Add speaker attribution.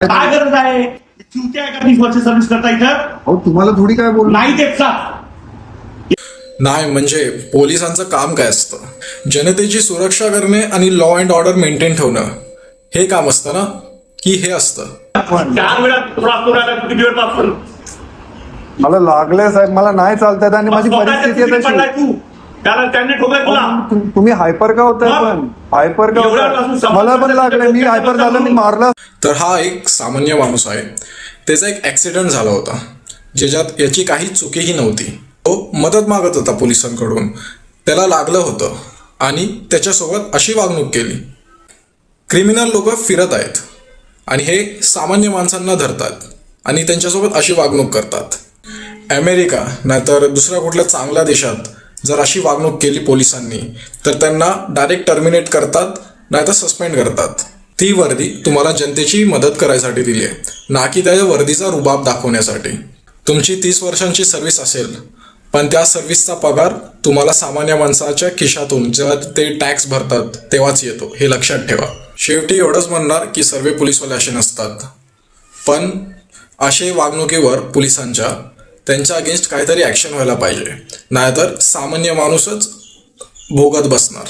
Speaker 1: काय गरज आहे? चुकी आहे का 30 वर्ष सर्व्हिस करता इथं?
Speaker 2: अहो तुम्हाला थोडी काय बोल
Speaker 1: नाही देत सा.
Speaker 3: नाही म्हणजे पोलिसांचं काम काय असतं? जनतेची सुरक्षा करणे आणि लॉ अँड ऑर्डर मेंटेन ठेवणं हे काम असतं ना, की हे असतं?
Speaker 1: 4 वेळा त्रास करून आला, किती वेळ पासून?
Speaker 2: मला लागलंय साहेब, मला नाही चालतंय आणि माझी
Speaker 1: स्वतःच्या
Speaker 2: परिस्थिती आहे
Speaker 1: चुकीत पडलाय
Speaker 2: तशी.
Speaker 1: तू. त्यांनी ठोकलाय तुला.
Speaker 2: तुम्ही हायपर का होताय? पण हायपर का
Speaker 1: एवढ्यापासून
Speaker 2: होताय? मला पण लागलंय, मी हायपर झालं, मी मारला.
Speaker 3: तर हा एक सामान्य माणूस आहे. त्याचा एक ॲक्सिडेंट झाला होता ज्याच्यात याची काही चुकीही नव्हती. तो मदत मागत होता पोलिसांकडून, त्याला लागलं होतं आणि त्याच्यासोबत अशी वागणूक केली. क्रिमिनल लोक फिरत आहेत आणि हे सामान्य माणसांना धरतात आणि त्यांच्यासोबत अशी वागणूक करतात. अमेरिका नाहीतर दुसऱ्या कुठल्या चांगल्या देशात जर अशी वागणूक केली पोलिसांनी तर त्यांना डायरेक्ट टर्मिनेट करतात नाहीतर सस्पेंड करतात. ती वर्दी तुम्हाला जनतेची मदत करायसाठी दिली आहे, ना की त्या वर्दीचा रुबाब दाखवण्यासाठी. तुमची 30 वर्षांची सर्व्हिस असेल पण त्या सर्व्हिसचा पगार तुम्हाला सामान्य माणसाच्या खिशातून जेव्हा ते टॅक्स भरतात तेव्हाच येतो, हे लक्षात ठेवा. शेवटी एवढंच म्हणणार की सर्व पोलीसवाले असे नसतात, पण असे वागणुकीवर पोलिसांच्या त्यांच्या अगेन्स्ट काहीतरी ॲक्शन व्हायला पाहिजे, नाहीतर सामान्य माणूसच भोगत बसणार.